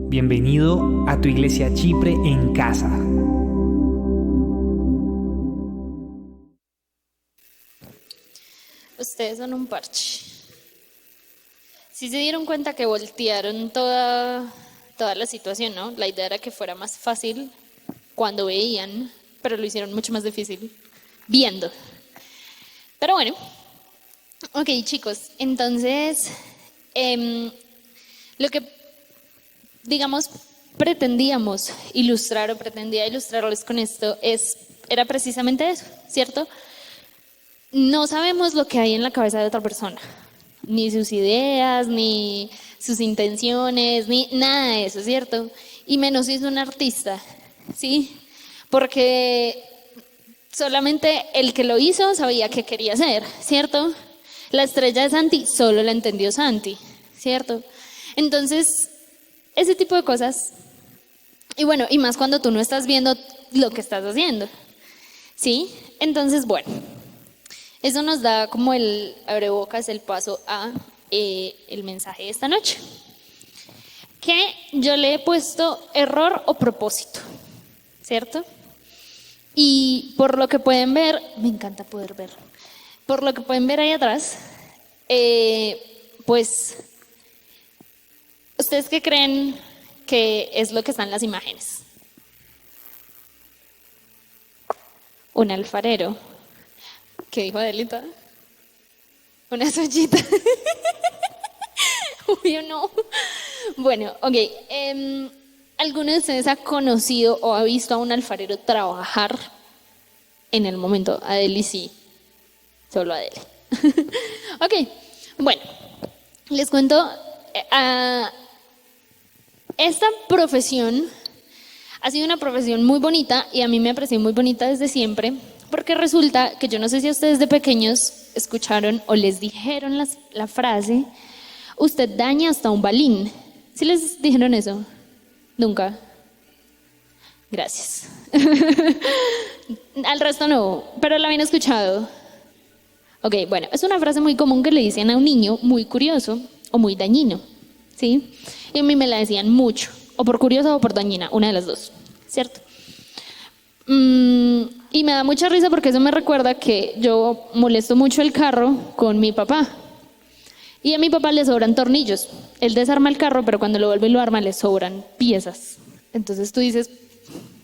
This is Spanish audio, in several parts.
Bienvenido a tu iglesia Chipre en casa. Ustedes son un parche. Sí se dieron cuenta que voltearon toda la situación, ¿no? La idea era que fuera más fácil cuando veían, pero lo hicieron mucho más difícil viendo. Pero bueno, ok chicos, entonces lo que digamos pretendíamos ilustrar o pretendía ilustrarles con esto era precisamente eso, ¿cierto? No sabemos lo que hay en la cabeza de otra persona, ni sus ideas, ni sus intenciones, ni nada de eso, ¿cierto? Y menos si es un artista, ¿sí? Porque solamente el que lo hizo sabía qué quería hacer, ¿cierto? La estrella de Santi solo la entendió Santi, ¿cierto? Entonces, ese tipo de cosas, y bueno, y más cuando tú no estás viendo lo que estás haciendo, ¿sí? Entonces, bueno. Eso nos da como el abrebocas, el paso a el mensaje de esta noche, que yo le he puesto error o propósito, ¿cierto? Y por lo que pueden ver, me encanta poder ver, por lo que pueden ver ahí atrás, pues, ¿ustedes qué creen que es lo que están las imágenes? Un alfarero. ¿Qué dijo Adelita? Una sollita. Obvio no. Bueno, ok. ¿Alguno de ustedes ha conocido o ha visto a un alfarero trabajar en el momento? Adeli sí. Solo Adeli. Ok. Bueno, les cuento. Esta profesión ha sido una profesión muy bonita y a mí me ha parecido muy bonita desde siempre. Porque resulta que yo no sé si ustedes de pequeños escucharon o les dijeron la frase, usted daña hasta un balín. ¿Sí les dijeron eso? Nunca. Gracias. Al resto no, pero la habían escuchado. Ok, bueno, es una frase muy común que le dicen a un niño muy curioso o muy dañino, ¿sí? Y a mí me la decían mucho, o por curiosa o por dañina, una de las dos, ¿cierto? Y me da mucha risa porque eso me recuerda que yo molesto mucho el carro con mi papá. Y a mi papá le sobran tornillos. Él desarma el carro, pero cuando lo vuelve y lo arma le sobran piezas. Entonces tú dices,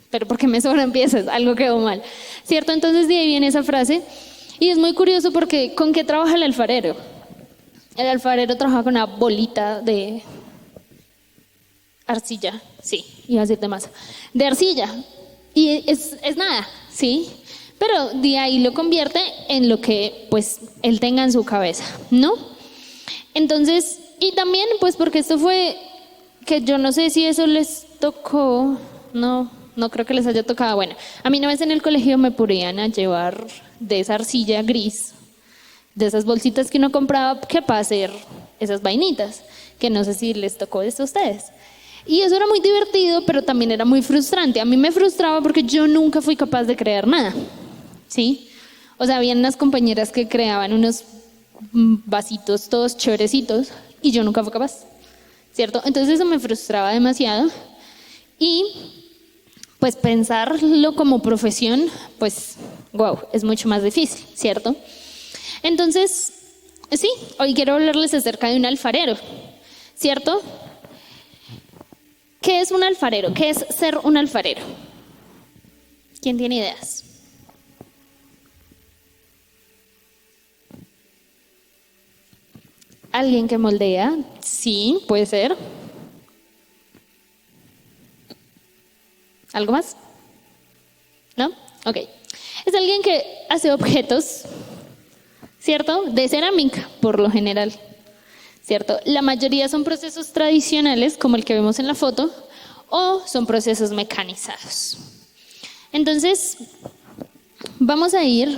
¿pero por qué me sobran piezas? Algo quedó mal, ¿cierto? Entonces de ahí viene esa frase. Y es muy curioso porque ¿con qué trabaja el alfarero? El alfarero trabaja con una bolita de arcilla. Sí, iba a decir de masa. De arcilla. Y es nada, ¿sí? Pero de ahí lo convierte en lo que pues él tenga en su cabeza, ¿no? Entonces, y también pues porque esto fue, que yo no sé si eso les tocó, no creo que les haya tocado. Bueno, a mí una vez en el colegio me ponían a llevar de esa arcilla gris, de esas bolsitas que uno compraba, que para hacer esas vainitas, que no sé si les tocó esto a ustedes. Y eso era muy divertido, pero también era muy frustrante. A mí me frustraba porque yo nunca fui capaz de crear nada, ¿sí? O sea, habían unas compañeras que creaban unos vasitos todos chéverecitos y yo nunca fui capaz, ¿cierto? Entonces eso me frustraba demasiado. Y pues pensarlo como profesión, pues, wow, es mucho más difícil, ¿cierto? Entonces, sí, hoy quiero hablarles acerca de un alfarero, ¿cierto? ¿Qué es un alfarero? ¿Qué es ser un alfarero? ¿Quién tiene ideas? ¿Alguien que moldea? Sí, puede ser. ¿Algo más? ¿No? Ok. Es alguien que hace objetos, ¿cierto? De cerámica, por lo general. ¿Cierto? La mayoría son procesos tradicionales, como el que vemos en la foto, o son procesos mecanizados. Entonces, vamos a ir,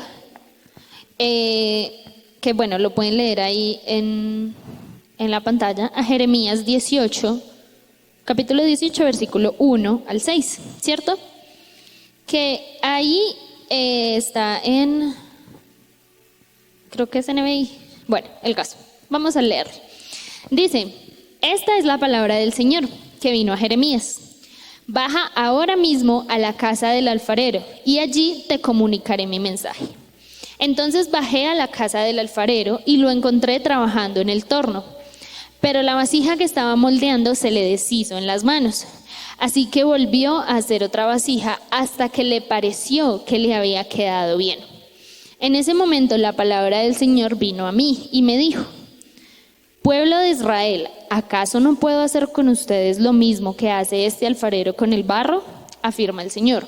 que bueno, lo pueden leer ahí en la pantalla, a Jeremías 18, capítulo 18, versículo 1 al 6, ¿cierto? Que ahí está en, creo que es NBI, bueno, el caso, vamos a leer. Dice, esta es la palabra del Señor. que vino a Jeremías: baja ahora mismo a la casa del alfarero y allí te comunicaré mi mensaje. Entonces bajé a la casa del alfarero y lo encontré trabajando en el torno, pero la vasija que estaba moldeando se le deshizo en las manos. Así que volvió a hacer otra vasija hasta que le pareció que le había quedado bien. En ese momento la palabra del Señor vino a mí y me dijo: pueblo de Israel, ¿acaso no puedo hacer con ustedes lo mismo que hace este alfarero con el barro? Afirma el Señor.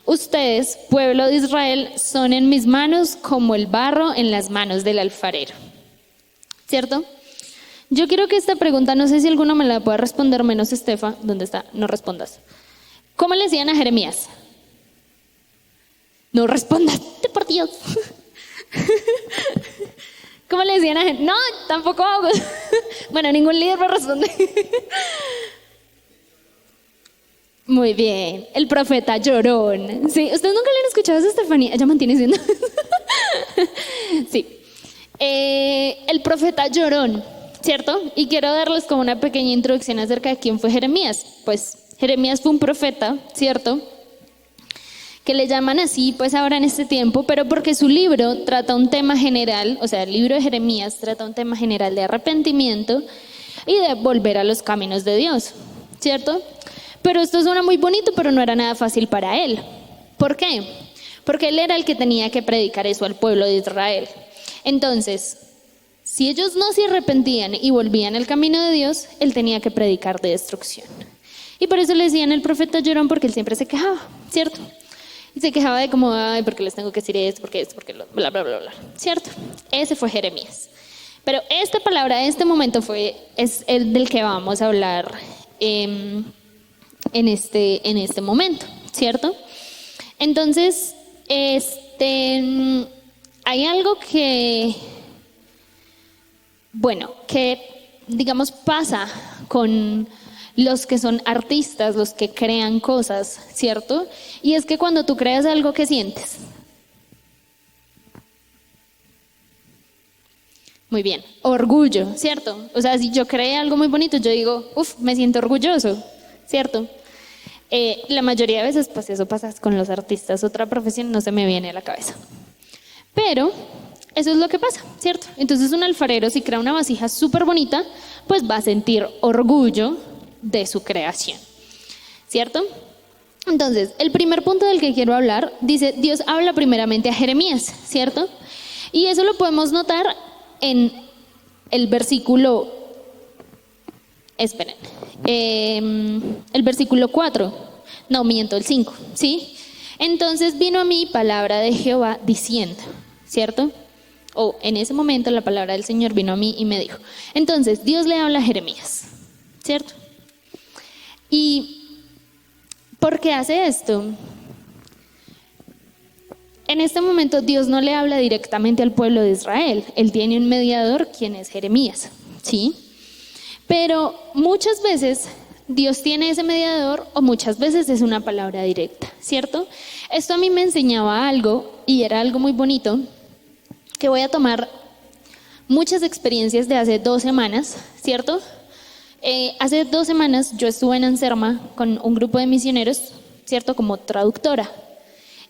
Ustedes, pueblo de Israel, son en mis manos como el barro en las manos del alfarero. ¿Cierto? Yo quiero que esta pregunta, no sé si alguno me la puede responder, menos Estefa. ¿Dónde está? No respondas. ¿Cómo le decían a Jeremías? No respondas, por Dios. ¿Cómo le decían a Jeremías? No, tampoco hago. Bueno, ningún líder me responde. Muy bien, el profeta llorón. Sí, ¿ustedes nunca le han escuchado a Estefanía? Ella mantiene siendo. Sí. El profeta llorón, ¿cierto? Y quiero darles como una pequeña introducción acerca de quién fue Jeremías. Pues Jeremías fue un profeta, ¿cierto?, que le llaman así pues ahora en este tiempo, pero porque su libro trata un tema general, o sea, el libro de Jeremías trata un tema general de arrepentimiento y de volver a los caminos de Dios, ¿cierto? Pero esto suena muy bonito, pero no era nada fácil para él. ¿Por qué? Porque él era el que tenía que predicar eso al pueblo de Israel. Entonces, si ellos no se arrepentían y volvían al camino de Dios, él tenía que predicar de destrucción. Y por eso le decían el profeta llorón, porque él siempre se quejaba, ¿cierto? Y se quejaba de como, ay, ¿por qué les tengo que decir esto? ¿Por qué esto? ¿Por qué lo? Bla, bla, bla, bla, ¿cierto? Ese fue Jeremías. Pero esta palabra, este momento es el del que vamos a hablar en este momento, ¿cierto? Entonces, hay algo que digamos pasa con los que son artistas, los que crean cosas, ¿cierto? Y es que cuando tú creas algo, ¿qué sientes? Muy bien, orgullo, ¿cierto? O sea, si yo creé algo muy bonito, yo digo, me siento orgulloso, ¿cierto? La mayoría de veces, pues eso pasa con los artistas. Otra profesión no se me viene a la cabeza. Pero eso es lo que pasa, ¿cierto? Entonces un alfarero, si crea una vasija súper bonita, pues va a sentir orgullo de su creación, ¿cierto? Entonces, el primer punto del que quiero hablar, dice, Dios habla primeramente a Jeremías, ¿cierto? Y eso lo podemos notar en el versículo, el versículo 4, no, miento, el 5, ¿sí? Entonces vino a mí palabra de Jehová diciendo, ¿cierto? En ese momento la palabra del Señor vino a mí y me dijo. Entonces, Dios le habla a Jeremías, ¿cierto? ¿Y por qué hace esto? En este momento Dios no le habla directamente al pueblo de Israel. Él tiene un mediador, quien es Jeremías, ¿sí? Pero muchas veces Dios tiene ese mediador o muchas veces es una palabra directa, ¿cierto? Esto a mí me enseñaba algo y era algo muy bonito, que voy a tomar muchas experiencias de hace 2 semanas, ¿cierto? Hace 2 semanas yo estuve en Anserma con un grupo de misioneros, ¿cierto? Como traductora.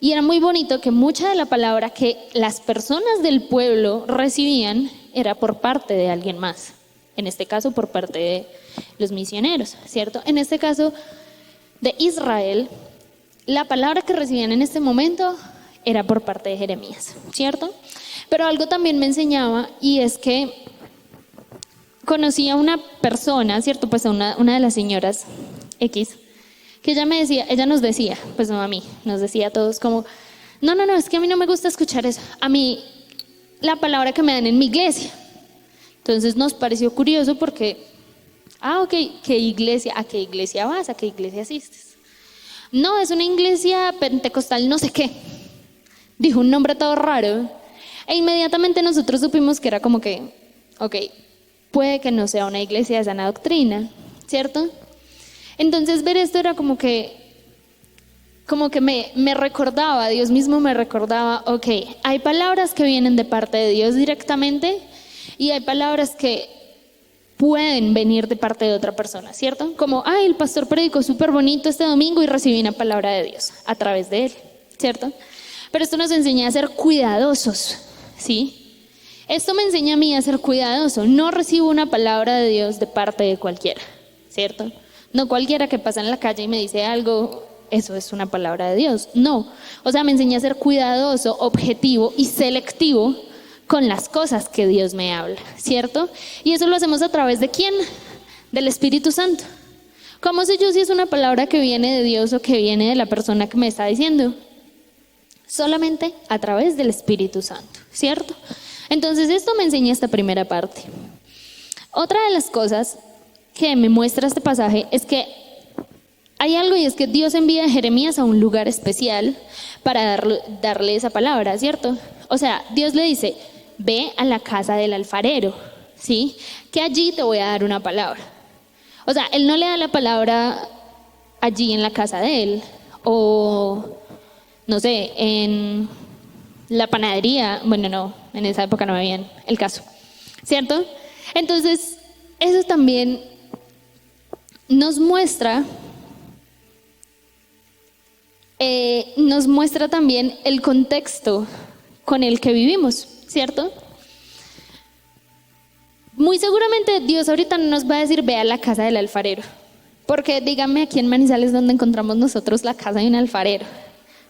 Y era muy bonito que mucha de la palabra que las personas del pueblo recibían era por parte de alguien más. En este caso, por parte de los misioneros, ¿cierto? En este caso, de Israel, la palabra que recibían en este momento era por parte de Jeremías, ¿cierto? Pero algo también me enseñaba, y es que conocí a una persona, ¿cierto? Pues a una de las señoras X, que ella nos decía, pues no a mí, nos decía a todos como, no, es que a mí no me gusta escuchar eso, a mí la palabra que me dan en mi iglesia. Entonces nos pareció curioso porque, ok, ¿qué iglesia? ¿A qué iglesia vas? ¿A qué iglesia asistes? No, es una iglesia pentecostal no sé qué. Dijo un nombre todo raro. E inmediatamente nosotros supimos que era como que, ok, puede que no sea una iglesia de sana doctrina, ¿cierto? Entonces ver esto era como que me recordaba, Dios mismo me recordaba, ok, hay palabras que vienen de parte de Dios directamente y hay palabras que pueden venir de parte de otra persona, ¿cierto? Como, ay, el pastor predicó súper bonito este domingo y recibí una palabra de Dios a través de él, ¿cierto? Pero esto nos enseña a ser cuidadosos, ¿sí? Esto me enseña a mí a ser cuidadoso. No recibo una palabra de Dios de parte de cualquiera, ¿cierto? No cualquiera que pasa en la calle y me dice algo, eso es una palabra de Dios. No, o sea, me enseña a ser cuidadoso, objetivo y selectivo con las cosas que Dios me habla, ¿cierto? Y eso lo hacemos a través de ¿quién? Del Espíritu Santo. ¿Cómo sé yo si es una palabra que viene de Dios o que viene de la persona que me está diciendo? Solamente a través del Espíritu Santo, ¿cierto? Entonces esto me enseña esta primera parte. Otra de las cosas que me muestra este pasaje es que hay algo, y es que Dios envía a Jeremías a un lugar especial para darle esa palabra, ¿cierto? O sea, Dios le dice, ve a la casa del alfarero, ¿sí? Que allí te voy a dar una palabra. O sea, Él no le da la palabra allí en la casa de él, o no sé, en la panadería. Bueno, no, en esa época no veían el caso, ¿cierto? Entonces, eso también nos muestra también el contexto con el que vivimos, ¿cierto? Muy seguramente Dios ahorita no nos va a decir ve a la casa del alfarero, porque díganme aquí en Manizales donde encontramos nosotros la casa de un alfarero,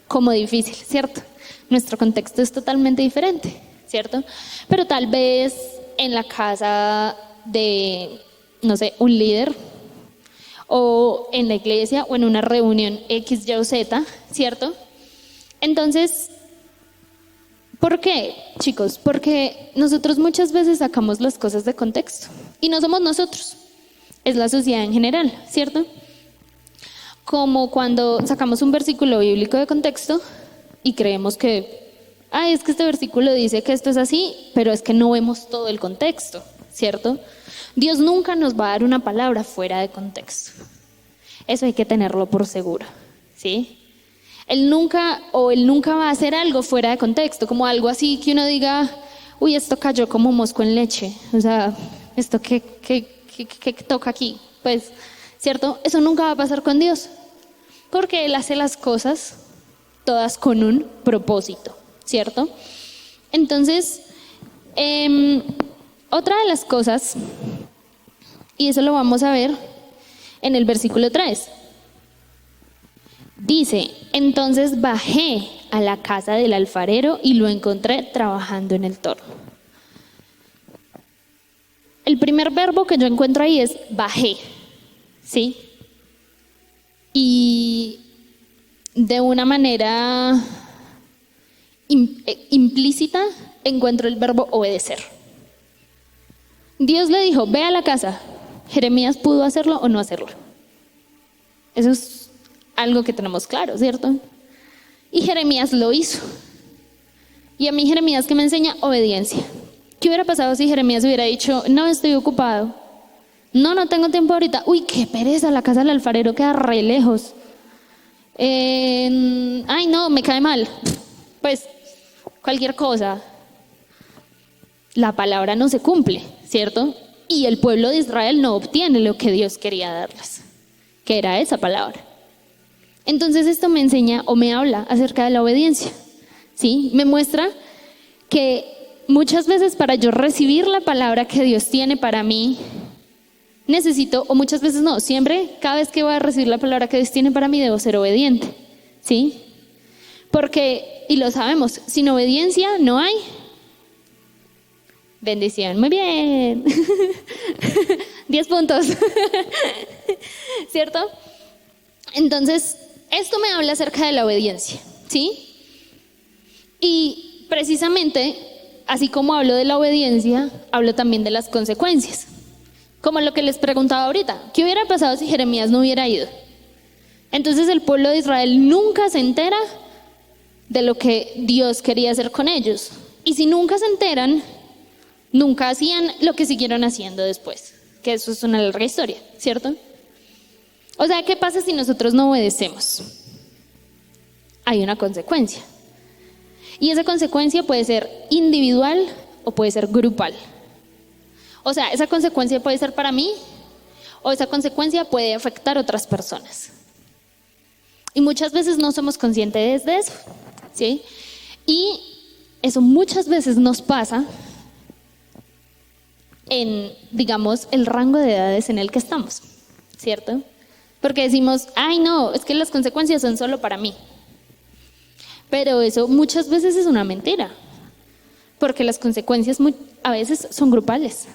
como difícil, ¿cierto? Nuestro contexto es totalmente diferente, ¿cierto? Pero tal vez en la casa de, no sé, un líder, o en la iglesia, o en una reunión X, Y o Z, ¿cierto? Entonces, ¿por qué, chicos? Porque nosotros muchas veces sacamos las cosas de contexto, y no somos nosotros, es la sociedad en general, ¿cierto? Como cuando sacamos un versículo bíblico de contexto y creemos que, es que este versículo dice que esto es así, pero es que no vemos todo el contexto, ¿cierto? Dios nunca nos va a dar una palabra fuera de contexto. Eso hay que tenerlo por seguro, ¿sí? Él nunca va a hacer algo fuera de contexto, como algo así que uno diga, uy, esto cayó como mosco en leche, o sea, esto que toca aquí, pues, ¿cierto? Eso nunca va a pasar con Dios, porque Él hace las cosas todas con un propósito, ¿cierto? Entonces, otra de las cosas, y eso lo vamos a ver en el versículo 3. Dice, entonces bajé a la casa del alfarero y lo encontré trabajando en el torno. El primer verbo que yo encuentro ahí es bajé, ¿sí? Y de una manera implícita encuentro el verbo obedecer. Dios le dijo, ve a la casa. Jeremías pudo hacerlo o no hacerlo. Eso es algo que tenemos claro, ¿cierto? Y Jeremías lo hizo. Y a mí Jeremías, ¿qué me enseña? Obediencia. ¿Qué hubiera pasado si Jeremías hubiera dicho, no, estoy ocupado? No tengo tiempo ahorita. Uy, qué pereza, la casa del alfarero queda re lejos. Ay, no, me cae mal. Pues, cualquier cosa. La palabra no se cumple, ¿cierto? Y el pueblo de Israel no obtiene lo que Dios quería darles, que era esa palabra. Entonces esto me enseña o me habla acerca de la obediencia, ¿sí? Me muestra que muchas veces para yo recibir la palabra que Dios tiene para mí, necesito, o muchas veces no, siempre, cada vez que voy a recibir la palabra que Dios tiene para mí, debo ser obediente, ¿sí? Porque, y lo sabemos, sin obediencia no hay bendición. Muy bien. 10 puntos. ¿Cierto? Entonces, esto me habla acerca de la obediencia, ¿sí? Y precisamente, así como hablo de la obediencia, hablo también de las consecuencias. Como lo que les preguntaba ahorita, ¿qué hubiera pasado si Jeremías no hubiera ido? Entonces el pueblo de Israel nunca se entera de lo que Dios quería hacer con ellos. Y si nunca se enteran, nunca hacían lo que siguieron haciendo después, que eso es una larga historia, ¿cierto? O sea, ¿qué pasa si nosotros no obedecemos? Hay una consecuencia. Y esa consecuencia puede ser individual o puede ser grupal. O sea, esa consecuencia puede ser para mí o esa consecuencia puede afectar a otras personas. Y muchas veces no somos conscientes de eso, ¿sí? Y eso muchas veces nos pasa en, digamos, el rango de edades en el que estamos, ¿cierto? Porque decimos, ay no, es que las consecuencias son solo para mí. Pero eso muchas veces es una mentira, porque las consecuencias a veces son grupales,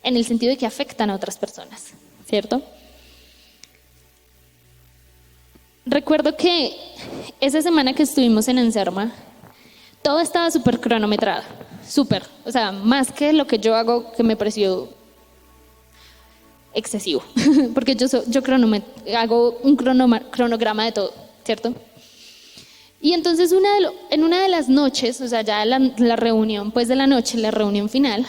en el sentido de que afectan a otras personas, ¿cierto? Recuerdo que esa semana que estuvimos en Enserma, todo estaba súper cronometrado, súper, o sea, más que lo que yo hago, que me pareció excesivo, porque yo hago un cronograma de todo, ¿cierto? Y entonces en una de las noches, o sea, ya la reunión, pues de la noche, la reunión final,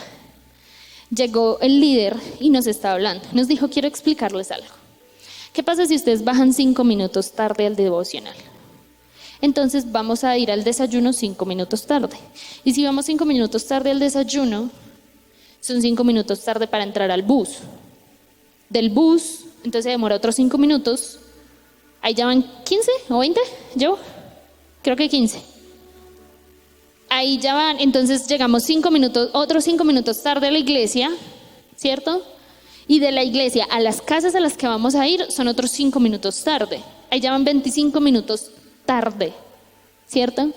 llegó el líder y nos estaba hablando. Nos dijo, quiero explicarles algo. ¿Qué pasa si ustedes bajan 5 minutos tarde al devocional? Entonces vamos a ir al desayuno 5 minutos tarde. Y si vamos 5 minutos tarde al desayuno, son 5 minutos tarde para entrar al bus. Del bus, entonces se demora otros 5 minutos. Ahí ya van 15 o 20, ¿yo? Creo que 15. Ahí ya van, entonces llegamos 5 minutos, otros 5 minutos tarde a la iglesia, ¿cierto? Y de la iglesia a las casas a las que vamos a ir son otros 5 minutos tarde. Ahí ya van 25 minutos tarde, ¿cierto?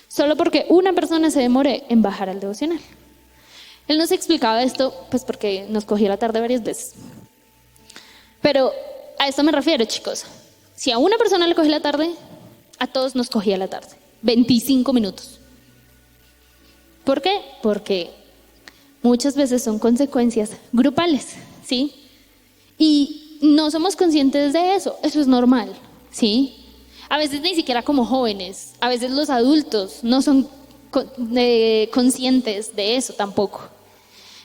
Solo porque una persona se demore en bajar al devocional. Él nos explicaba esto, pues porque nos cogía la tarde varias veces. Pero a esto me refiero, chicos. Si a una persona le cogía la tarde, a todos nos cogía la tarde. 25 minutos. ¿Por qué? Porque muchas veces son consecuencias grupales, ¿sí? Y no somos conscientes de eso. Eso es normal, ¿sí? A veces ni siquiera como jóvenes, a veces los adultos no son conscientes de eso tampoco.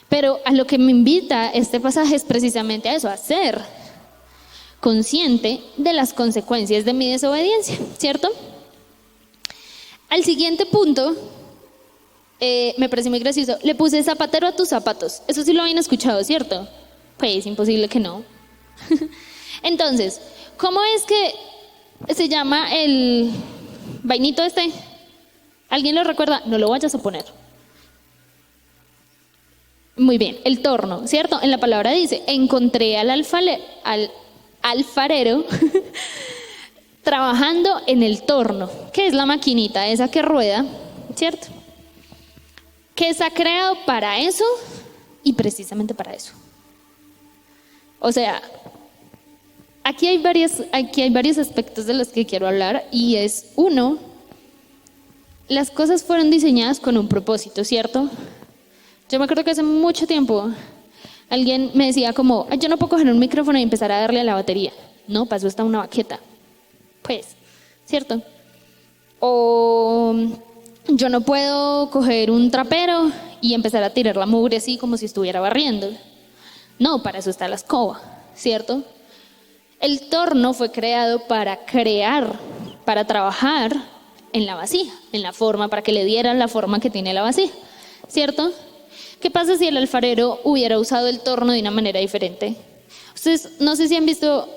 Pero a lo que me invita este pasaje es precisamente a eso, a ser consciente de las consecuencias de mi desobediencia, ¿cierto? Al siguiente punto, me parece muy gracioso, le puse zapatero a tus zapatos. Eso sí lo habían escuchado, ¿cierto? Pues imposible que no. Entonces, ¿cómo es que se llama el vainito este? ¿Alguien lo recuerda? No lo vayas a poner. Muy bien, el torno, ¿cierto? En la palabra dice, encontré al alfarero trabajando en el torno, que es la maquinita esa que rueda, ¿cierto? Que se ha creado para eso y precisamente para eso. O sea, aquí hay varios aspectos de los que quiero hablar y es uno, las cosas fueron diseñadas con un propósito, ¿cierto? Yo me acuerdo que hace mucho tiempo alguien me decía como, yo no puedo coger un micrófono y empezar a darle a la batería. No, para eso está una baqueta. Pues, ¿cierto? O yo no puedo coger un trapero y empezar a tirar la mugre así como si estuviera barriendo. No, para eso está la escoba, ¿cierto? El torno fue creado para trabajar en la vasija, en la forma, para que le dieran la forma que tiene la vasija, ¿cierto? ¿Qué pasa si el alfarero hubiera usado el torno de una manera diferente? Ustedes, no sé si han visto,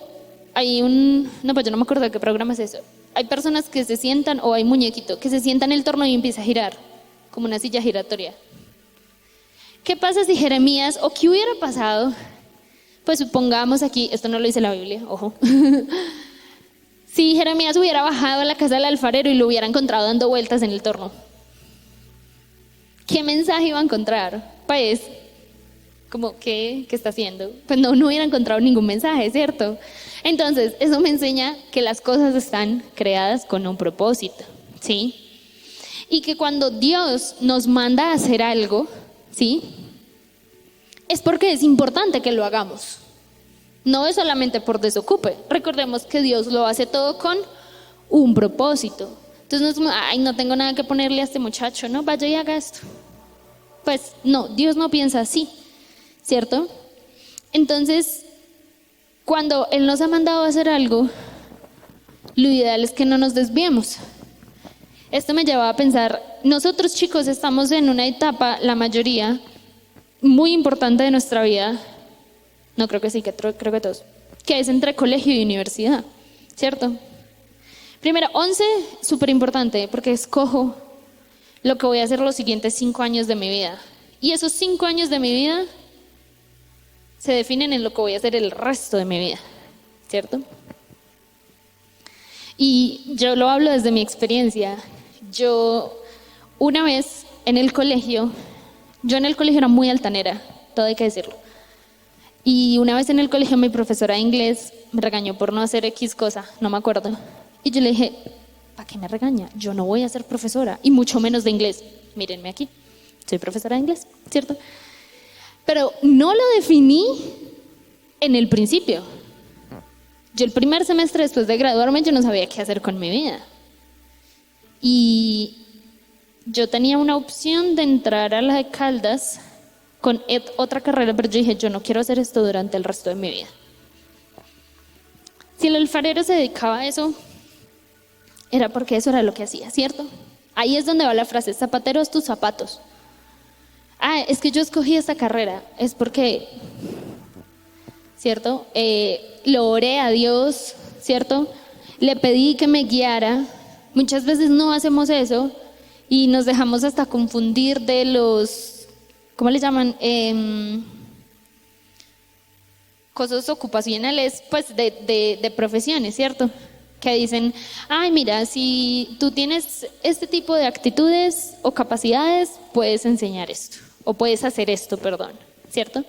no, pues yo no me acuerdo de qué programa es eso. Hay personas que se sientan, o hay muñequito, que se sientan en el torno y empieza a girar, como una silla giratoria. ¿Qué pasa si Jeremías, o qué hubiera pasado? Pues supongamos aquí, esto no lo dice la Biblia, ojo. Si Jeremías hubiera bajado a la casa del alfarero y lo hubiera encontrado dando vueltas en el torno, ¿qué mensaje iba a encontrar? Pues, como, ¿qué está haciendo? Pues no hubiera encontrado ningún mensaje, ¿cierto? Entonces, eso me enseña que las cosas están creadas con un propósito, ¿sí? Y que cuando Dios nos manda a hacer algo, ¿sí? Es porque es importante que lo hagamos. No es solamente por desocupe. Recordemos que Dios lo hace todo con un propósito. Entonces no es como, no tengo nada que ponerle a este muchacho, ¿no? Vaya y haga esto. Pues no, Dios no piensa así, ¿cierto? Entonces, cuando Él nos ha mandado a hacer algo, lo ideal es que no nos desviemos. Esto me lleva a pensar, nosotros chicos estamos en una etapa, la mayoría, muy importante de nuestra vida, no creo que sí, creo que todos, que es entre colegio y universidad, ¿cierto? Primero, 11, súper importante, porque escojo lo que voy a hacer los siguientes 5 años de mi vida. Y esos 5 años de mi vida se definen en lo que voy a hacer el resto de mi vida, ¿cierto? Y yo lo hablo desde mi experiencia. Yo, una vez en el colegio era muy altanera, todo hay que decirlo. Y una vez en el colegio mi profesora de inglés me regañó por no hacer X cosa, no me acuerdo. Y yo le dije, ¿para qué me regaña? Yo no voy a ser profesora, y mucho menos de inglés. Mírenme aquí, soy profesora de inglés, ¿cierto? Pero no lo definí en el principio. Yo el primer semestre después de graduarme, yo no sabía qué hacer con mi vida. Y yo tenía una opción de entrar a la de Caldas con otra carrera, pero yo dije, yo no quiero hacer esto durante el resto de mi vida. Si el alfarero se dedicaba a eso, era porque eso era lo que hacía, ¿cierto? Ahí es donde va la frase, zapatero es tus zapatos. Ah, es que yo escogí esta carrera, es porque, ¿cierto? Lo oré a Dios, ¿cierto? Le pedí que me guiara. Muchas veces no hacemos eso y nos dejamos hasta confundir de los, ¿cómo le llaman? Cosas ocupacionales, pues de profesiones, ¿cierto? Que dicen, ay, mira, si tú tienes este tipo de actitudes o capacidades, puedes enseñar esto, o puedes hacer esto, perdón, ¿cierto?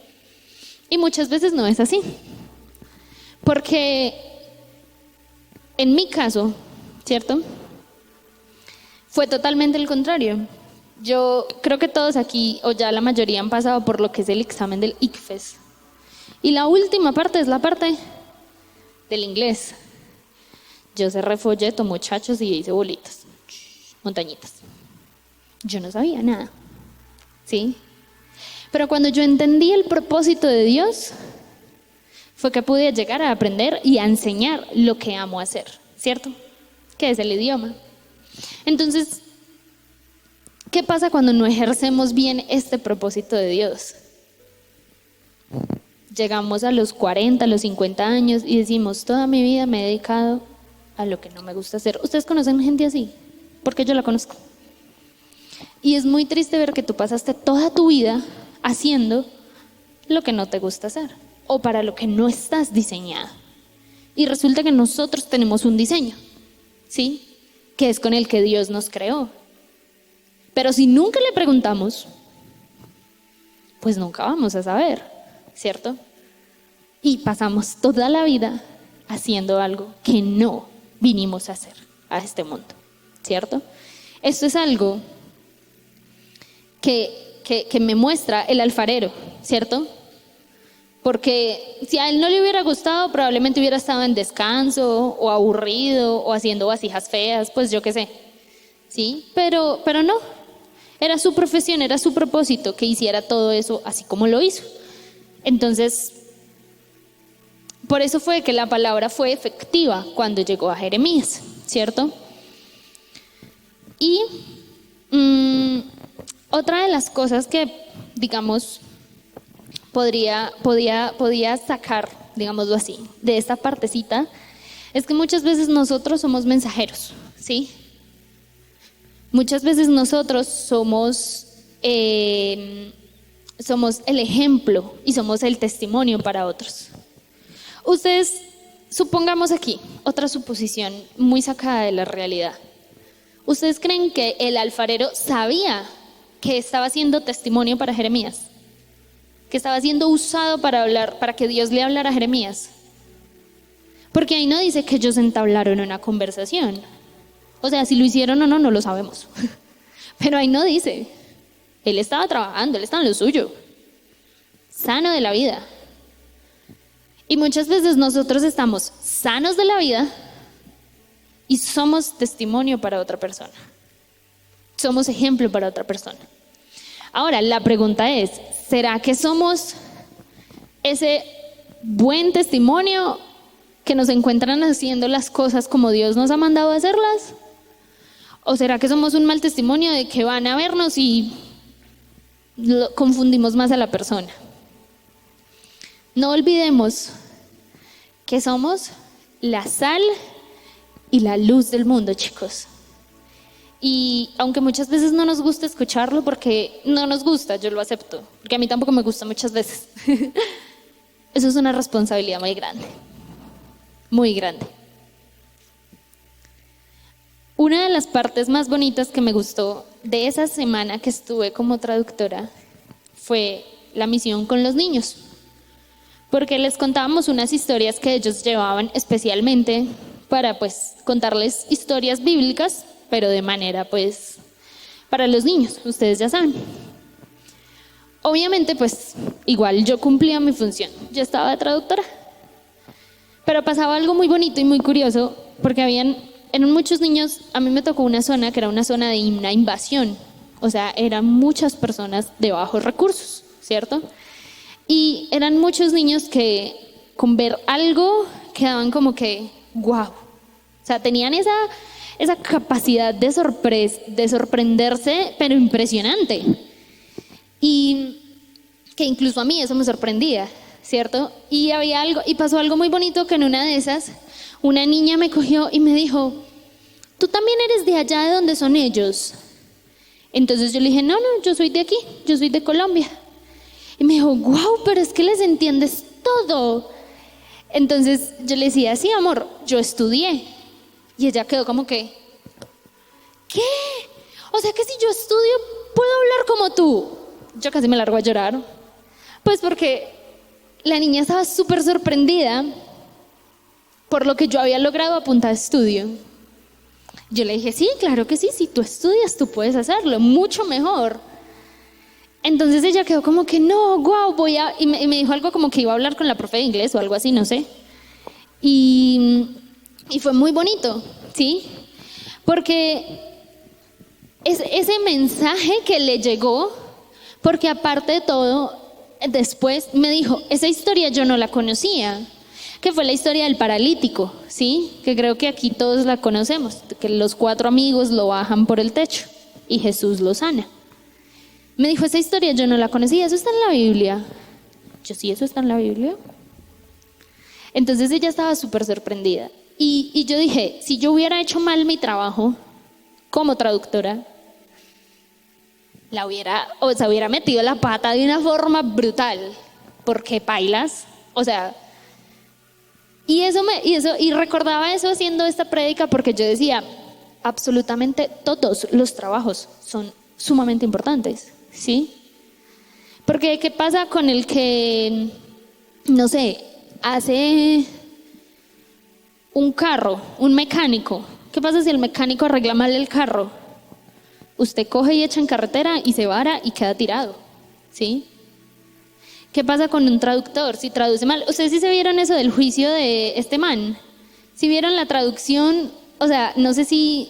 Y muchas veces no es así. Porque en mi caso, ¿cierto? Fue totalmente el contrario. Yo creo que todos aquí, o ya la mayoría, han pasado por lo que es el examen del ICFES. Y la última parte es la parte del inglés. Yo cerré folleto, muchachos, y hice bolitas, montañitas. Yo no sabía nada, ¿sí? Pero cuando yo entendí el propósito de Dios, fue que pude llegar a aprender y a enseñar lo que amo hacer, ¿cierto? Que es el idioma. Entonces, ¿qué pasa cuando no ejercemos bien este propósito de Dios? Llegamos a los 40, a los 50 años y decimos, toda mi vida me he dedicado a lo que no me gusta hacer. ¿Ustedes conocen gente así? Porque yo la conozco. Y es muy triste ver que tú pasaste toda tu vida haciendo lo que no te gusta hacer o para lo que no estás diseñada. Y resulta que nosotros tenemos un diseño, ¿sí? Que es con el que Dios nos creó. Pero si nunca le preguntamos, pues nunca vamos a saber, ¿cierto? Y pasamos toda la vida haciendo algo que no vinimos a hacer a este mundo, ¿cierto? Esto es algo que me muestra el alfarero, ¿cierto? Porque si a él no le hubiera gustado, probablemente hubiera estado en descanso o aburrido o haciendo vasijas feas, pues yo qué sé, ¿sí? Pero no, era su profesión, era su propósito que hiciera todo eso así como lo hizo. Entonces, por eso fue que la palabra fue efectiva cuando llegó a Jeremías, ¿cierto? Y otra de las cosas que, digamos, podía sacar, digámoslo así, de esta partecita, es que muchas veces nosotros somos mensajeros, ¿sí? Muchas veces nosotros somos el ejemplo y somos el testimonio para otros. Ustedes, supongamos aquí, otra suposición muy sacada de la realidad. ¿Ustedes creen que el alfarero sabía que estaba siendo testimonio para Jeremías? Que estaba siendo usado para hablar, para que Dios le hablara a Jeremías. Porque ahí no dice que ellos entablaron una conversación. O sea, si lo hicieron o no, no lo sabemos. Pero ahí no dice. Él estaba trabajando, él estaba en lo suyo, sano de la vida. Y muchas veces nosotros estamos sanos de la vida y somos testimonio para otra persona. Somos ejemplo para otra persona. Ahora, la pregunta es, ¿será que somos ese buen testimonio que nos encuentran haciendo las cosas como Dios nos ha mandado a hacerlas? ¿O será que somos un mal testimonio de que van a vernos y confundimos más a la persona. No olvidemos que somos la sal y la luz del mundo, chicos. Y aunque muchas veces no nos gusta escucharlo, porque no nos gusta, yo lo acepto, porque a mí tampoco me gusta muchas veces. Eso es una responsabilidad muy grande, muy grande. Una de las partes más bonitas que me gustó de esa semana que estuve como traductora fue la misión con los niños, porque les contábamos unas historias que ellos llevaban especialmente para pues contarles historias bíblicas, pero de manera pues para los niños, ustedes ya saben. Obviamente pues igual yo cumplía mi función, yo estaba de traductora, pero pasaba algo muy bonito y muy curioso, porque eran muchos niños. A mí me tocó una zona que era una zona de una invasión, o sea, eran muchas personas de bajos recursos, ¿cierto? Y eran muchos niños que con ver algo quedaban como que, wow, o sea, tenían esa capacidad de sorprenderse, pero impresionante. Y que incluso a mí eso me sorprendía, ¿cierto? Y pasó algo muy bonito, que en una de esas, una niña me cogió y me dijo, ¿tú también eres de allá de donde son ellos? Entonces yo le dije, no, yo soy de aquí, yo soy de Colombia. Y me dijo, wow, pero es que les entiendes todo. Entonces yo le decía, sí, amor, yo estudié. Y ella quedó como que, ¿qué? O sea que si yo estudio, ¿puedo hablar como tú? Yo casi me largo a llorar. Pues porque la niña estaba súper sorprendida por lo que yo había logrado a punta de estudio. Yo le dije, sí, claro que sí, si tú estudias, tú puedes hacerlo, mucho mejor. Entonces ella quedó como que, no, wow, y me dijo algo como que iba a hablar con la profe de inglés o algo así, no sé. Y fue muy bonito, ¿sí? Porque ese mensaje que le llegó, porque aparte de todo, después me dijo, esa historia yo no la conocía, que fue la historia del paralítico, ¿sí? Que creo que aquí todos la conocemos, que los 4 amigos lo bajan por el techo y Jesús lo sana. Me dijo, esa historia yo no la conocía, ¿eso está en la Biblia? Yo, sí, eso está en la Biblia. Entonces ella estaba súper sorprendida. Y yo dije, si yo hubiera hecho mal mi trabajo como traductora, se hubiera metido la pata de una forma brutal, porque pailas, o sea, y recordaba eso haciendo esta prédica, porque yo decía, absolutamente todos los trabajos son sumamente importantes, ¿sí? Porque ¿qué pasa con el que, no sé, hace un carro, un mecánico? ¿Qué pasa si el mecánico arregla mal el carro? Usted coge y echa en carretera y se vara y queda tirado, ¿sí? ¿Qué pasa con un traductor si traduce mal? ¿Ustedes sí se vieron eso del juicio de este man? ¿Sí vieron la traducción? O sea, no sé si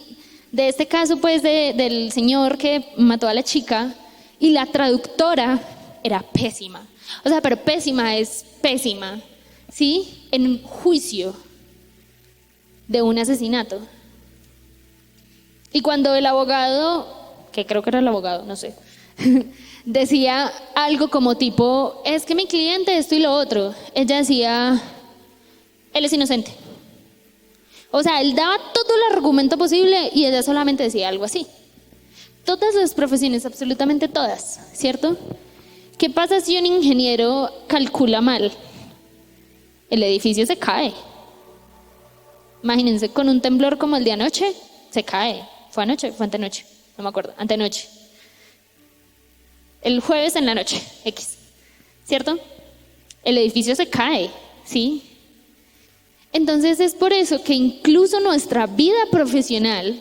de este caso pues del señor que mató a la chica, y la traductora era pésima. O sea, pero pésima es pésima, ¿sí? En un juicio de un asesinato. Y cuando el abogado, que creo que era el abogado, no sé, decía algo como tipo, es que mi cliente esto y lo otro, ella decía, él es inocente. O sea, él daba todo el argumento posible y ella solamente decía algo así. Todas las profesiones, absolutamente todas, ¿cierto? ¿Qué pasa si un ingeniero calcula mal? El edificio se cae. Imagínense, con un temblor como el de anoche, se cae. ¿Fue anoche? ¿Fue antenoche? No me acuerdo, antenoche. El jueves en la noche, X, ¿cierto? El edificio se cae, ¿sí? Entonces es por eso que incluso nuestra vida profesional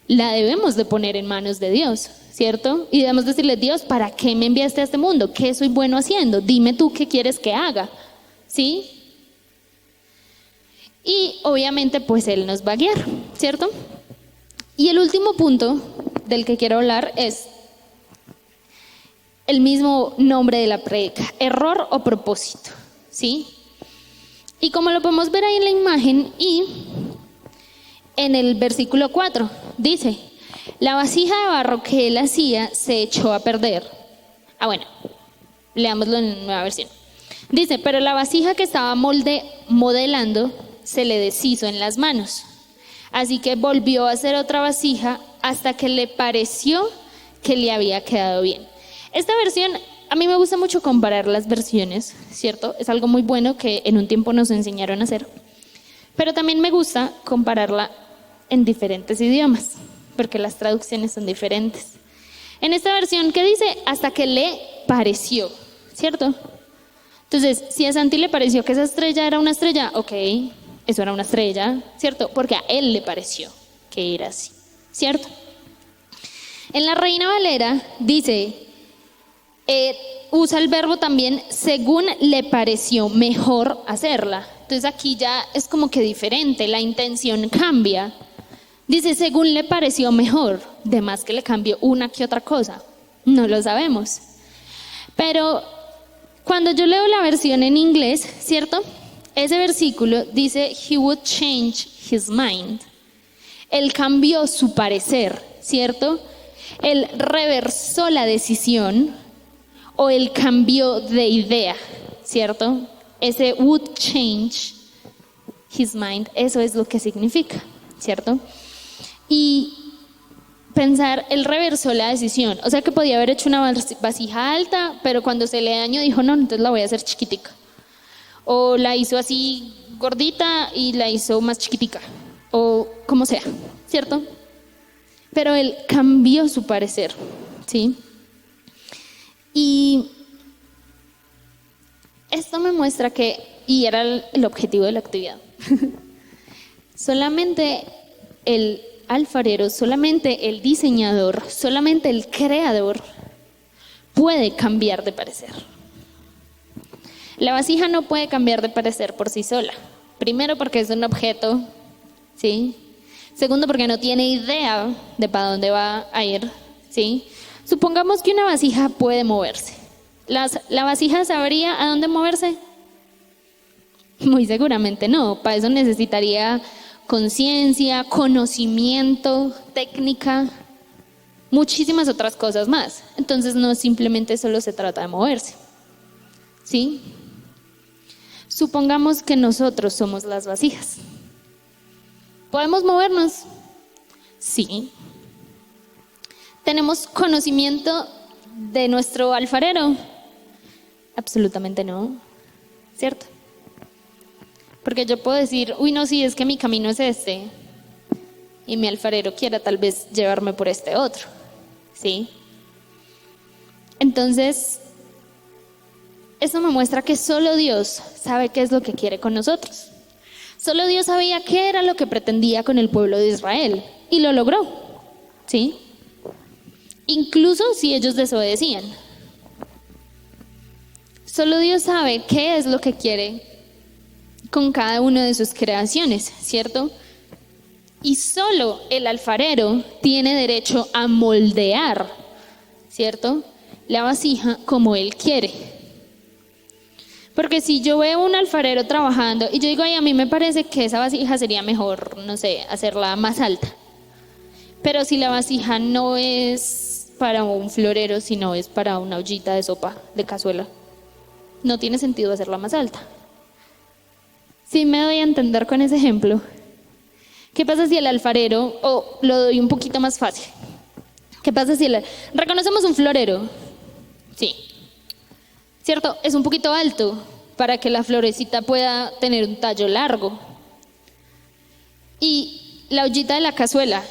la debemos de poner en manos de Dios, ¿cierto? Y debemos decirle, Dios, ¿para qué me enviaste a este mundo? ¿Qué soy bueno haciendo? Dime tú qué quieres que haga, ¿sí? Y obviamente pues Él nos va a guiar, ¿cierto? Y el último punto del que quiero hablar es el mismo nombre de la prédica, error o propósito, ¿sí? Y como lo podemos ver ahí en la imagen y en el versículo 4, dice, la vasija de barro que él hacía se echó a perder Bueno, leámoslo en nueva versión. Dice, pero la vasija que estaba modelando se le deshizo en las manos. Así que volvió a hacer otra vasija hasta que le pareció que le había quedado bien. Esta versión, a mí me gusta mucho comparar las versiones, ¿cierto? Es algo muy bueno que en un tiempo nos enseñaron a hacer. Pero también me gusta compararla en diferentes idiomas, porque las traducciones son diferentes. En esta versión, ¿qué dice? Hasta que le pareció, ¿cierto? Entonces, si a Santi le pareció que esa estrella era una estrella, ok, eso era una estrella, ¿cierto? Porque a él le pareció que era así, ¿cierto? En la Reina Valera dice, usa el verbo también según le pareció mejor hacerla. Entonces aquí ya es como que diferente, la intención cambia. Dice, según le pareció mejor, de más que le cambió una que otra cosa, no lo sabemos. Pero cuando yo leo la versión en inglés, ¿cierto? Ese versículo dice, he would change his mind. Él cambió su parecer, ¿cierto? Él reversó la decisión o él cambió de idea, ¿cierto? Ese would change his mind, eso es lo que significa, ¿cierto? Y pensar, él reversó la decisión, o sea que podía haber hecho una vasija alta, pero cuando se le dañó dijo, no, entonces la voy a hacer chiquitica. O la hizo así gordita y la hizo más chiquitica, o como sea, ¿cierto? Pero él cambió su parecer, ¿sí? Y esto me muestra que, y era el objetivo de la actividad, solamente el alfarero, solamente el diseñador, solamente el creador puede cambiar de parecer. La vasija no puede cambiar de parecer por sí sola. Primero porque es un objeto, ¿sí? Segundo porque no tiene idea de para dónde va a ir, ¿sí? Supongamos que una vasija puede moverse. ¿La vasija sabría a dónde moverse? Muy seguramente no. Para eso necesitaría conciencia, conocimiento, técnica, muchísimas otras cosas más. Entonces no simplemente solo se trata de moverse, ¿sí? Supongamos que nosotros somos las vasijas. ¿Podemos movernos? Sí. ¿Tenemos conocimiento de nuestro alfarero? Absolutamente no, ¿cierto? Porque yo puedo decir, uy, no, sí, es que mi camino es este, y mi alfarero quiera tal vez llevarme por este otro, ¿sí? Entonces, eso me muestra que solo Dios sabe qué es lo que quiere con nosotros. Solo Dios sabía qué era lo que pretendía con el pueblo de Israel, y lo logró, ¿sí? Incluso si ellos desobedecían. Solo Dios sabe qué es lo que quiere con cada una de sus creaciones, ¿cierto? Y solo el alfarero tiene derecho a moldear, ¿cierto? La vasija como él quiere. Porque si yo veo un alfarero trabajando y yo digo, ay, a mí me parece que esa vasija sería mejor, no sé, hacerla más alta. Pero si la vasija no es para un florero, sino es para una ollita de sopa, de cazuela, no tiene sentido hacerla más alta. ¿Sí me doy a entender con ese ejemplo? ¿Qué pasa si el alfarero, o lo doy un poquito más fácil? ¿Qué pasa si reconocemos un florero? Sí. ¿Cierto? Es un poquito alto para que la florecita pueda tener un tallo largo. Y la ollita de la cazuela,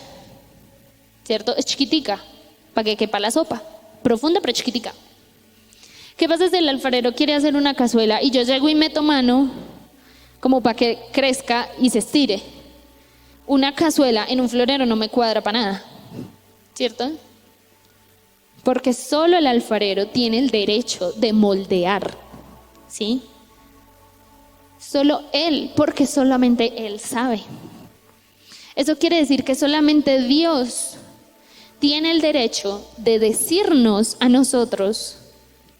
¿cierto? Es chiquitica, para que quepa la sopa. Profunda pero chiquitica. ¿Qué pasa si el alfarero quiere hacer una cazuela y yo llego y meto mano como para que crezca y se estire? Una cazuela en un florero no me cuadra para nada, ¿cierto? Porque solo el alfarero tiene el derecho de moldear, ¿sí? Solo él, porque solamente él sabe. Eso quiere decir que solamente Dios tiene el derecho de decirnos a nosotros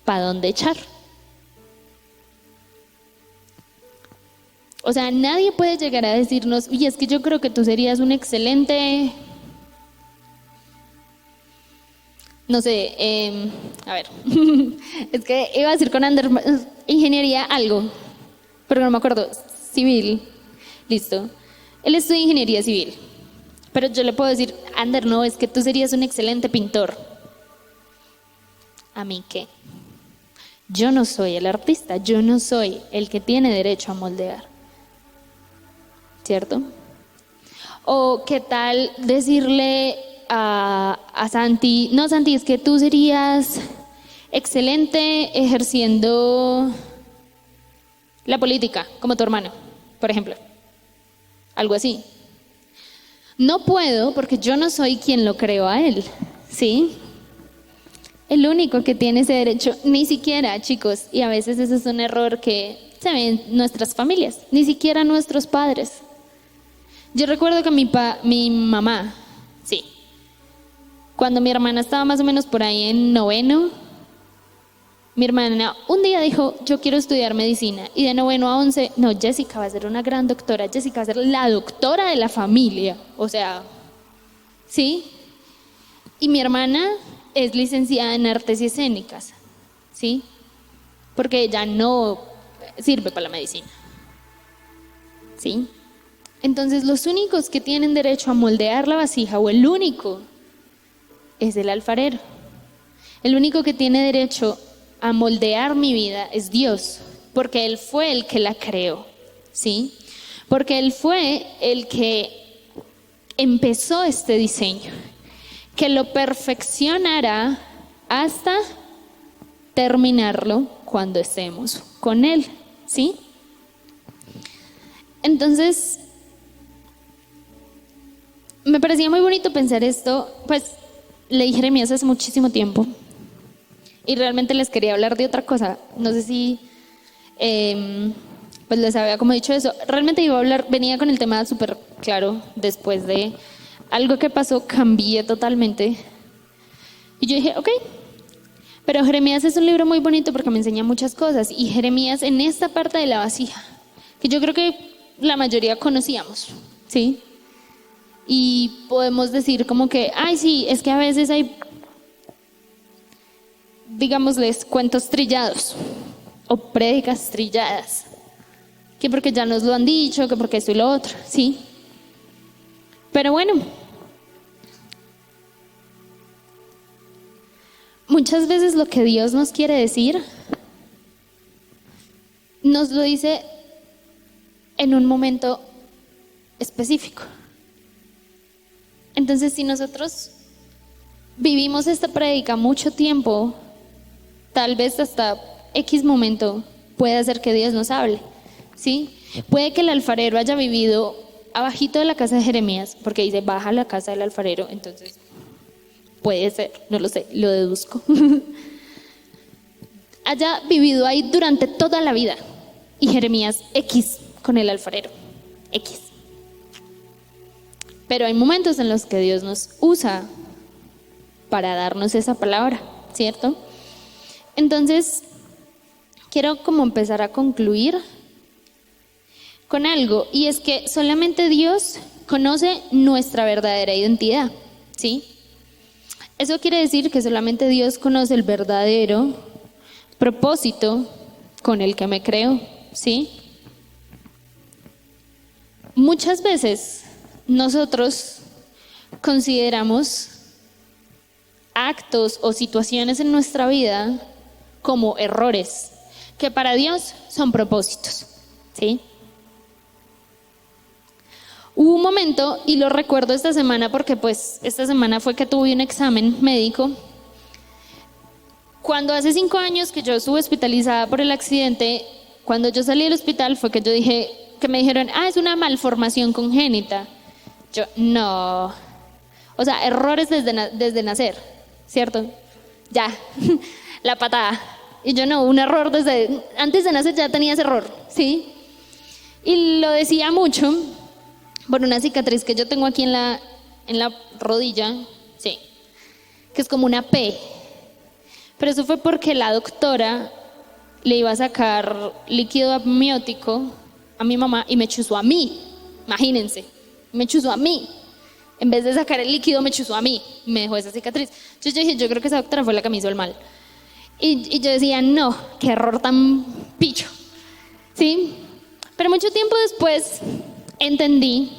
para dónde echar. O sea, nadie puede llegar a decirnos, oye, es que yo creo que tú serías un excelente no sé, a ver, es que iba a decir con Ander, ingeniería algo, pero no me acuerdo, civil, listo. Él estudia ingeniería civil, pero yo le puedo decir, Ander, no, es que tú serías un excelente pintor. ¿A mí qué? Yo no soy el artista, yo no soy el que tiene derecho a moldear, ¿cierto? O qué tal decirle a Santi, no Santi, es que tú serías excelente ejerciendo la política, como tu hermano, por ejemplo. Algo así. No puedo porque yo no soy quien lo creó a él, ¿sí? El único que tiene ese derecho, ni siquiera, chicos, y a veces ese es un error que se ve en nuestras familias, ni siquiera nuestros padres. Yo recuerdo que mi mamá, sí, cuando mi hermana estaba más o menos por ahí en noveno, mi hermana un día dijo, yo quiero estudiar medicina, y de noveno a 11, no, Jessica va a ser una gran doctora, Jessica va a ser la doctora de la familia, o sea, ¿sí? Y mi hermana es licenciada en artes y escénicas, ¿sí? Porque ella no sirve para la medicina, ¿sí? Entonces los únicos que tienen derecho a moldear la vasija, o el único, es el alfarero. El único que tiene derecho a moldear mi vida es Dios, porque Él fue el que la creó, ¿sí? Porque Él fue el que empezó este diseño, que lo perfeccionará hasta terminarlo cuando estemos con Él, ¿sí? Entonces, me parecía muy bonito pensar esto, pues leí Jeremías hace muchísimo tiempo y realmente les quería hablar de otra cosa. No sé si pues les había como dicho eso. Realmente iba a hablar, venía con el tema súper claro después de algo que pasó, cambié totalmente. Y yo dije, ok, pero Jeremías es un libro muy bonito porque me enseña muchas cosas. Y Jeremías en esta parte de la vasija, que yo creo que la mayoría conocíamos, ¿sí? Y podemos decir como que, ay, sí, es que a veces hay, digámosles, cuentos trillados o prédicas trilladas, que porque ya nos lo han dicho, que porque esto y lo otro, ¿sí? Pero bueno, muchas veces lo que Dios nos quiere decir, nos lo dice en un momento específico. Entonces, si nosotros vivimos esta prédica mucho tiempo, tal vez hasta X momento puede ser que Dios nos hable, ¿sí? Puede que el alfarero haya vivido abajito de la casa de Jeremías, porque dice baja a la casa del alfarero, entonces puede ser, no lo sé, lo deduzco. Haya vivido ahí durante toda la vida y Jeremías X con el alfarero, X. Pero hay momentos en los que Dios nos usa para darnos esa palabra, ¿cierto? Entonces, quiero como empezar a concluir con algo, y es que solamente Dios conoce nuestra verdadera identidad, ¿sí? Eso quiere decir que solamente Dios conoce el verdadero propósito con el que me creo, ¿sí? Muchas veces nosotros consideramos actos o situaciones en nuestra vida como errores, que para Dios son propósitos, ¿sí? Hubo un momento, y lo recuerdo esta semana porque pues esta semana fue que tuve un examen médico, cuando hace 5 años que yo estuve hospitalizada por el accidente. Cuando yo salí del hospital fue que yo dije, que me dijeron, es una malformación congénita. Yo, no, o sea, errores desde nacer, ¿cierto? Ya, la patada. Y yo no, un error antes de nacer ya tenía ese error, ¿sí? Y lo decía mucho por una cicatriz que yo tengo aquí en la rodilla, sí, que es como una P. Pero eso fue porque la doctora le iba a sacar líquido amniótico a mi mamá y me chuzó a mí, imagínense, me chuzó a mí. En vez de sacar el líquido, me chuzó a mí, me dejó esa cicatriz. Entonces yo dije, yo creo que esa doctora fue la que me hizo el mal. Y yo decía, no, qué error tan picho, ¿sí? Pero mucho tiempo después entendí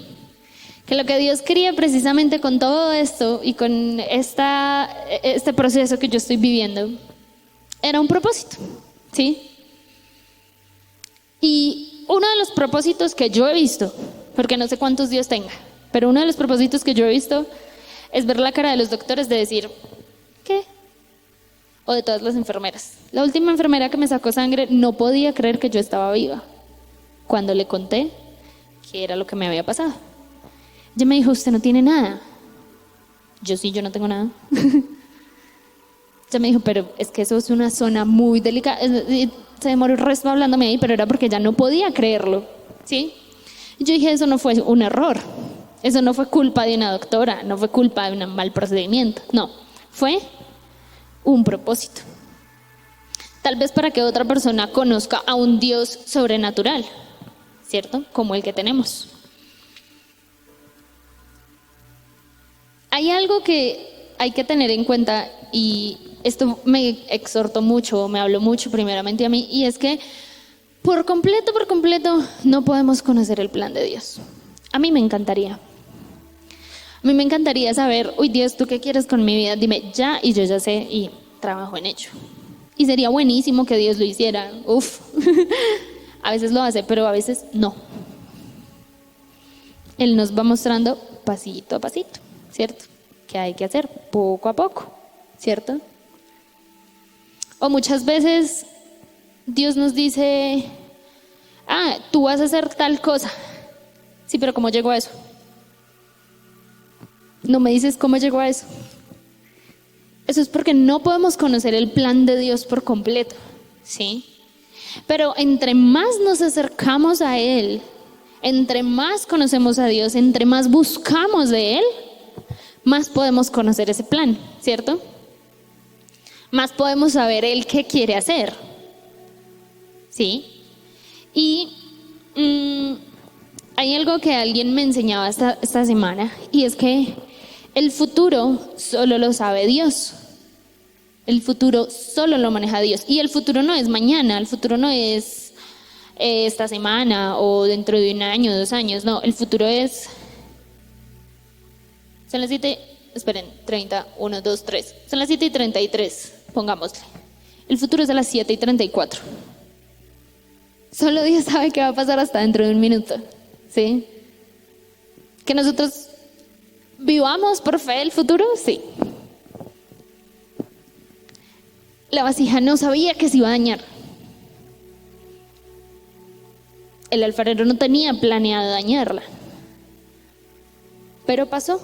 que lo que Dios quería precisamente con todo esto y con este proceso que yo estoy viviendo era un propósito, ¿sí? Y uno de los propósitos que yo he visto, porque no sé cuántos Dios tenga, pero uno de los propósitos que yo he visto es ver la cara de los doctores de decir, ¿qué? O de todas las enfermeras. La última enfermera que me sacó sangre no podía creer que yo estaba viva cuando le conté qué era lo que me había pasado. Ella me dijo, usted no tiene nada. Yo sí, yo no tengo nada. Ella me dijo, pero es que eso es una zona muy delicada. Se demoró el resto hablándome ahí, pero era porque ella no podía creerlo, ¿sí? Y yo dije, eso no fue un error. Eso no fue culpa de una doctora, no fue culpa de un mal procedimiento. No, fue un propósito. Tal vez para que otra persona conozca a un Dios sobrenatural, ¿cierto? Como el que tenemos. Hay algo que hay que tener en cuenta, y esto me exhortó mucho, me habló mucho primeramente a mí, y es que por completo, no podemos conocer el plan de Dios. A mí me encantaría. A mí me encantaría saber, uy Dios, ¿tú qué quieres con mi vida? Dime ya, y yo ya sé y trabajo en ello. Y sería buenísimo que Dios lo hiciera. Uf, a veces lo hace, pero a veces no. Él nos va mostrando pasito a pasito, ¿cierto? Que hay que hacer poco a poco, ¿cierto? O muchas veces Dios nos dice, tú vas a hacer tal cosa. Sí, pero ¿cómo llego a eso? No me dices cómo llegó a eso. Eso es porque no podemos conocer el plan de Dios por completo, ¿sí? Pero entre más nos acercamos a Él, entre más conocemos a Dios, entre más buscamos de Él, más podemos conocer ese plan, ¿cierto? Más podemos saber Él qué quiere hacer, ¿sí? Y hay algo que alguien me enseñaba esta semana, y es que el futuro solo lo sabe Dios. El futuro solo lo maneja Dios. Y el futuro no es mañana, el futuro no es esta semana o dentro de 1 año, 2 años. No, el futuro es... Son las 7, 1, 2, 3. Son las 7:33, pongámosle. El futuro es a las 7:34. Solo Dios sabe qué va a pasar hasta dentro de 1 minuto, ¿sí? Que nosotros vivamos por fe el futuro, sí. La vasija no sabía que se iba a dañar. El alfarero no tenía planeado dañarla. Pero pasó.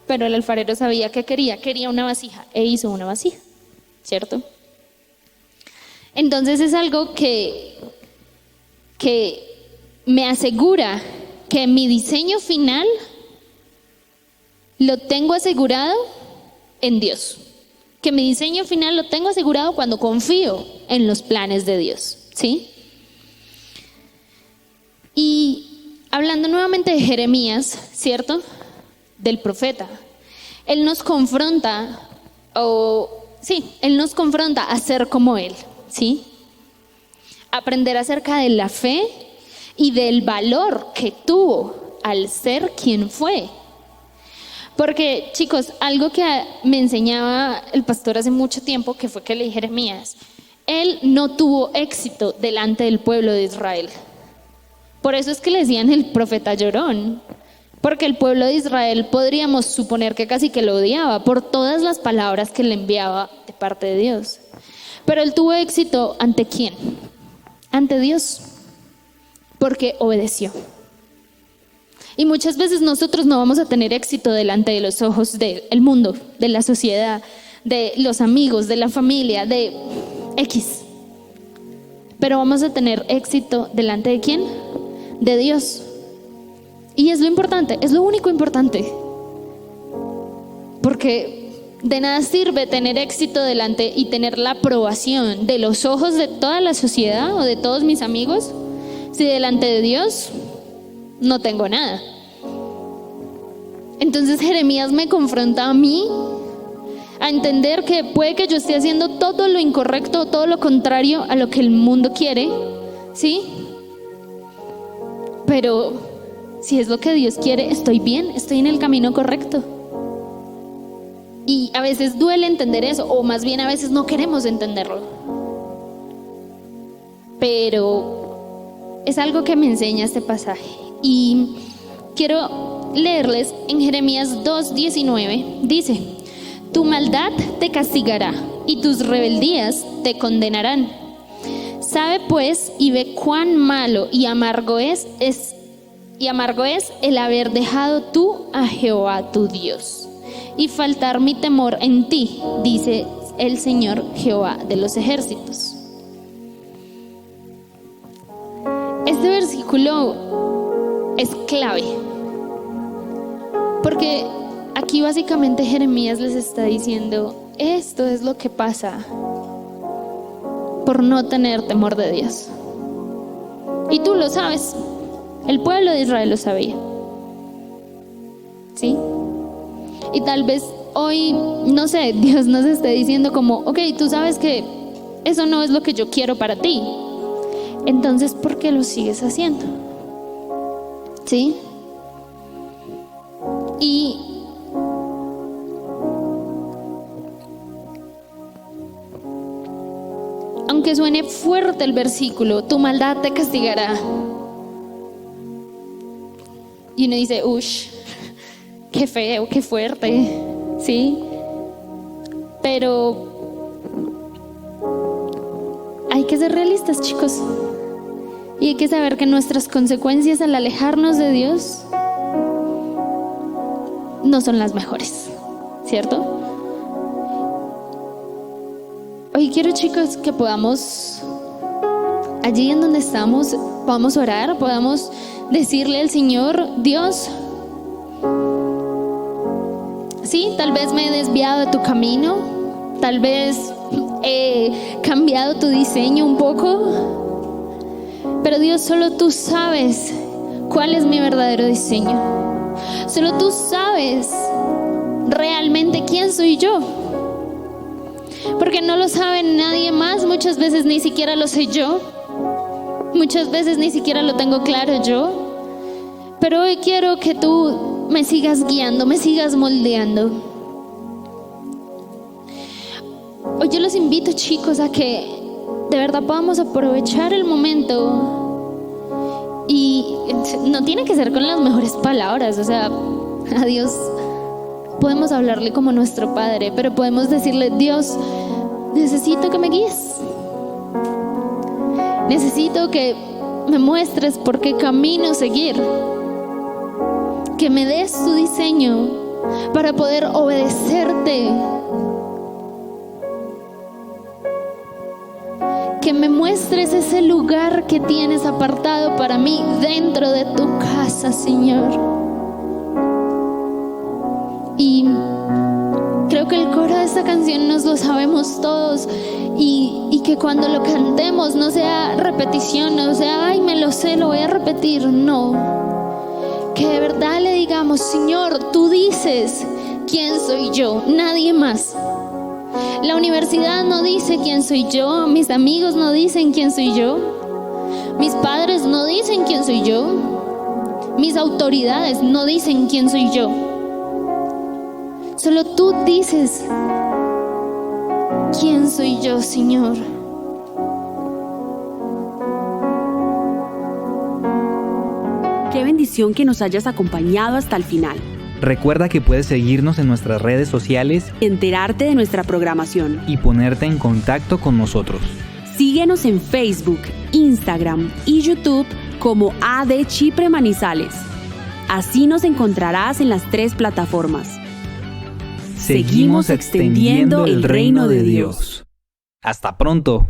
Pero el alfarero sabía que quería una vasija e hizo una vasija, ¿cierto? Entonces es algo que me asegura que mi diseño final lo tengo asegurado en Dios. Que mi diseño final lo tengo asegurado cuando confío en los planes de Dios, ¿sí? Y hablando nuevamente de Jeremías, ¿cierto? Del profeta. Él nos confronta, él nos confronta a ser como él, ¿sí? Aprender acerca de la fe y del valor que tuvo al ser quien fue. Porque, chicos, algo que me enseñaba el pastor hace mucho tiempo, que fue que leí Jeremías, él no tuvo éxito delante del pueblo de Israel. Por eso es que le decían el profeta llorón, porque el pueblo de Israel podríamos suponer que casi que lo odiaba por todas las palabras que le enviaba de parte de Dios. Pero él tuvo éxito ¿ante quién? Ante Dios, porque obedeció. Y muchas veces nosotros no vamos a tener éxito delante de los ojos del mundo, de la sociedad, de los amigos, de la familia, de X. Pero vamos a tener éxito delante de ¿quién? De Dios. Y es lo importante, es lo único importante. Porque de nada sirve tener éxito delante y tener la aprobación de los ojos de toda la sociedad o de todos mis amigos, si delante de Dios no tengo nada. Entonces Jeremías me confronta a mí a entender que puede que yo esté haciendo todo lo incorrecto, todo lo contrario a lo que el mundo quiere, ¿sí? Pero si es lo que Dios quiere, estoy bien, estoy en el camino correcto. Y a veces duele entender eso, o más bien a veces no queremos entenderlo. Pero es algo que me enseña este pasaje. Y quiero leerles en Jeremías 2:19. Dice: tu maldad te castigará y tus rebeldías te condenarán. Sabe pues y ve cuán malo y amargo es el haber dejado tú a Jehová tu Dios y faltar mi temor en ti, dice el Señor Jehová de los ejércitos. Este versículo es clave, porque aquí básicamente Jeremías les está diciendo: esto es lo que pasa por no tener temor de Dios. Y tú lo sabes, el pueblo de Israel lo sabía, ¿sí? Y tal vez hoy, no sé, Dios nos esté diciendo como: ok, tú sabes que eso no es lo que yo quiero para ti, entonces ¿por qué lo sigues haciendo? ¿Sí? Y aunque suene fuerte el versículo, tu maldad te castigará, y uno dice: ush, qué feo, qué fuerte, ¿sí? Pero hay que ser realistas, chicos, y hay que saber que nuestras consecuencias al alejarnos de Dios no son las mejores, ¿cierto? Hoy quiero, chicos, que podamos, allí en donde estamos, podamos orar, podamos decirle al Señor: Dios, sí, tal vez me he desviado de tu camino, tal vez he cambiado tu diseño un poco, pero Dios, solo tú sabes cuál es mi verdadero diseño. Solo tú sabes realmente quién soy yo, porque no lo sabe nadie más. Muchas veces ni siquiera lo sé yo, muchas veces ni siquiera lo tengo claro yo. Pero hoy quiero que tú me sigas guiando, me sigas moldeando. Hoy yo los invito, chicos, a que de verdad podamos aprovechar el momento. Y no tiene que ser con las mejores palabras, o sea, a Dios podemos hablarle como nuestro Padre, pero podemos decirle: Dios, necesito que me guíes, necesito que me muestres por qué camino seguir, que me des tu diseño para poder obedecerte, que me muestres ese lugar que tienes apartado para mí dentro de tu casa, Señor. Y creo que el coro de esta canción nos lo sabemos todos, y que cuando lo cantemos no sea repetición, no sea: ay, me lo sé, lo voy a repetir. No, que de verdad le digamos: Señor, tú dices quién soy yo, nadie más. La universidad no dice quién soy yo, mis amigos no dicen quién soy yo, mis padres no dicen quién soy yo, mis autoridades no dicen quién soy yo. Solo tú dices quién soy yo, Señor. Qué bendición que nos hayas acompañado hasta el final. Recuerda que puedes seguirnos en nuestras redes sociales, Enterarte de nuestra programación. y ponerte en contacto con nosotros. Síguenos en Facebook, Instagram y YouTube como AD Chipre Manizales. Así nos encontrarás en las 3 plataformas. Seguimos extendiendo el reino de Dios. Hasta pronto.